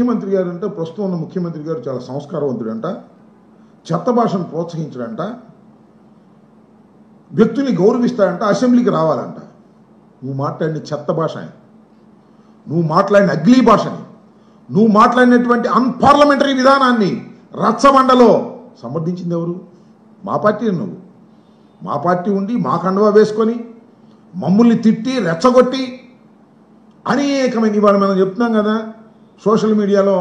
ముఖ్యమంత్రి గారు అంటే ప్రస్తుతం ఉన్న ముఖ్యమంత్రి గారు చాలా సంస్కారవంతుడంట, చెత్త భాషను ప్రోత్సహించడంట, వ్యక్తుల్ని గౌరవిస్తాడంట, అసెంబ్లీకి రావాలంట. నువ్వు మాట్లాడిన చెత్త భాష, నువ్వు మాట్లాడిన అగ్లీ భాషని, నువ్వు మాట్లాడినటువంటి అన్పార్లమెంటరీ విధానాన్ని రచ్చబండలో సమర్థించింది ఎవరు? మా పార్టీ. నువ్వు మా పార్టీ ఉండి మా కండువా వేసుకొని మమ్మల్ని తిట్టి రెచ్చగొట్టి అనేకమైన, ఇవాళ మనం చెప్తున్నాం కదా, సోషల్ మీడియాలో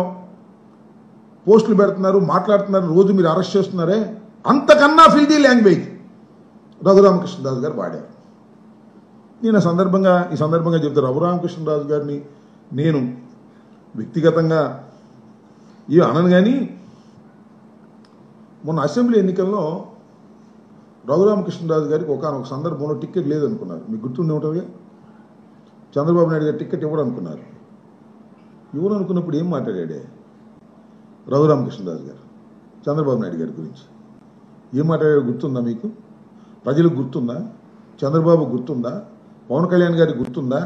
పోస్టులు పెడుతున్నారు, మాట్లాడుతున్నారు, రోజు మీరు అరెస్ట్ చేస్తున్నారే, అంతకన్నా ఫిల్దీ లాంగ్వేజ్ రఘురామకృష్ణరాజు గారు వాడారు. నేను ఈ సందర్భంగా చెప్తాను, రఘురామకృష్ణరాజు గారిని నేను వ్యక్తిగతంగా ఇవి అనను, కానీ మొన్న అసెంబ్లీ ఎన్నికల్లో రఘురామకృష్ణరాజు గారికి ఒకనొక సందర్భంలో టికెట్ లేదనుకున్నారు. మీకు గుర్తుండే ఉంటుందిగా, చంద్రబాబు నాయుడు గారు టికెట్ ఇవ్వడం అనుకున్నారు. ఇవ్వను అనుకున్నప్పుడు ఏం మాట్లాడాడే రఘురామకృష్ణరాజు గారు చంద్రబాబు నాయుడు గారి గురించి? ఏం మాట్లాడాడు గుర్తుందా మీకు? ప్రజలకు గుర్తుందా? చంద్రబాబు గుర్తుందా? పవన్ కళ్యాణ్ గారికి గుర్తుందా?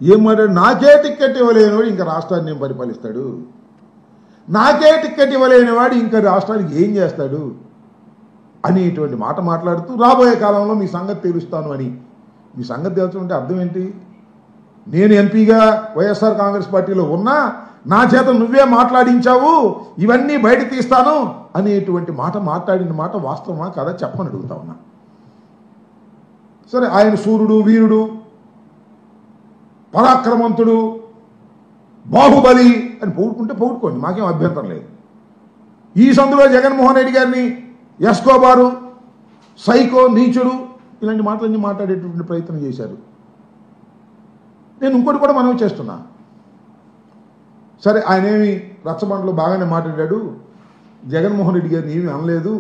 ఏం మాట్లాడు? నాకే టికెట్ ఇవ్వలేనివాడు ఇంకా రాష్ట్రాన్ని ఏం పరిపాలిస్తాడు, నాకే టికెట్ ఇవ్వలేనివాడు ఇంకా రాష్ట్రానికి ఏం చేస్తాడు అనేటువంటి మాట మాట్లాడుతూ, రాబోయే కాలంలో మీ సంగతి తెలుస్తాను అని. మీ సంగతి తెలుసుకుంటే అర్థం ఏంటి? నేను ఎంపీగా వైఎస్ఆర్ కాంగ్రెస్ పార్టీలో ఉన్నా నా చేత నువ్వే మాట్లాడించావు, ఇవన్నీ బయట తీస్తాను అనేటువంటి మాట మాట్లాడిన మాట వాస్తవమా కదా చెప్పని అడుగుతా ఉన్నా. సరే, ఆయన సూర్యుడు, వీరుడు, పరాక్రమంతుడు, బాహుబలి అని పొగుడుకుంటే పొగుడుకోండి, మాకేం అభ్యంతరం లేదు. ఈ సందులో జగన్మోహన్ రెడ్డి గారిని ఎస్కోబారు, సైకో, నీచుడు ఇలాంటి మాటలన్నీ మాట్లాడేటువంటి ప్రయత్నం చేశారు. నేను ఇంకోటి కూడా మనవి చేస్తున్నా. సరే, ఆయన ఏమి రచ్చబండలో బాగానే మాట్లాడాడు, జగన్మోహన్ రెడ్డి గారిని ఏమీ అనలేదు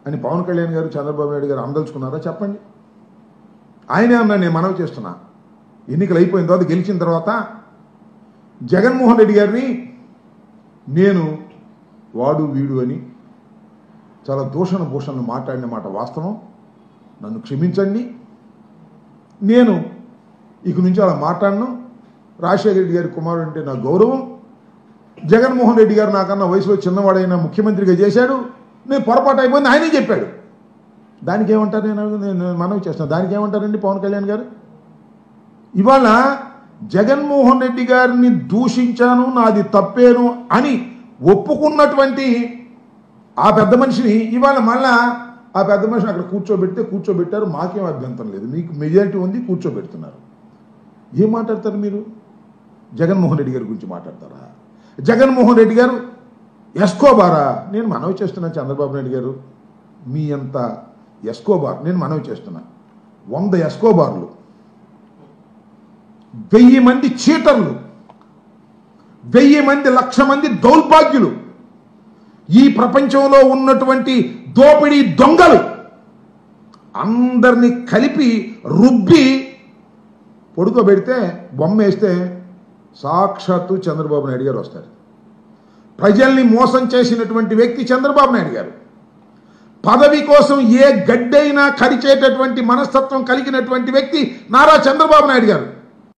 అని పవన్ కళ్యాణ్ గారు, చంద్రబాబు నాయుడు గారు అందలుచుకున్నారా? చెప్పండి. ఆయనే అన్నా. నేను మనవి చేస్తున్నా, ఎన్నికలు అయిపోయిన తర్వాత, గెలిచిన తర్వాత జగన్మోహన్ రెడ్డి గారిని నేను వాడు వీడు అని చాలా భూషణలు మాట్లాడిన మాట వాస్తవం. నన్ను క్షమించండి, నేను ఇక నుంచి అలా మాట్లాడను. రాజశేఖర రెడ్డి గారి కుమారుడు అంటే నా గౌరవం. జగన్మోహన్ రెడ్డి గారు నాకన్నా వయసులో చిన్నవాడైనా ముఖ్యమంత్రిగా చేశాడు, నేను పొరపాటు అయిపోయింది ఆయనే చెప్పాడు. దానికి ఏమంటారు? నేను మనవి చేస్తాను, దానికి ఏమంటారండి పవన్ కళ్యాణ్ గారు? ఇవాళ జగన్మోహన్ రెడ్డి గారిని దూషించాను, నాది తప్పేను అని ఒప్పుకున్నటువంటి ఆ పెద్ద మనిషిని ఇవాళ మళ్ళా ఆ పెద్ద మనిషిని అక్కడ కూర్చోబెట్టారు. మాకేం అభ్యంతరం లేదు, మీకు మెజారిటీ ఉంది, కూర్చోబెడుతున్నారు. ఏం మాట్లాడతారు మీరు? జగన్మోహన్ రెడ్డి గారి గురించి మాట్లాడతారా? జగన్మోహన్ రెడ్డి గారు ఎస్కోబారా? నేను మనవి చేస్తున్నాను చంద్రబాబు నాయుడు గారు, మీ అంత ఎస్కోబార్ నేను మనవి చేస్తున్నా. 100 ఎస్కోబార్లు, 1000 మంది చీటర్లు, 1000 మంది, 1,00,000 మంది దౌర్భాగ్యులు, ఈ ప్రపంచంలో ఉన్నటువంటి దోపిడీ దొంగలు అందరినీ కలిపి రుబ్బి పొడుకోబెడితే, బొమ్మ వేస్తే సాక్షాత్తు చంద్రబాబు నాయుడు గారు వస్తారు. ప్రజల్ని మోసం చేసినటువంటి వ్యక్తి చంద్రబాబు నాయుడు గారు. పదవి కోసం ఏ గడ్డైనా కరిచేటటువంటి మనస్తత్వం కలిగినటువంటి వ్యక్తి నారా చంద్రబాబు నాయుడు గారు.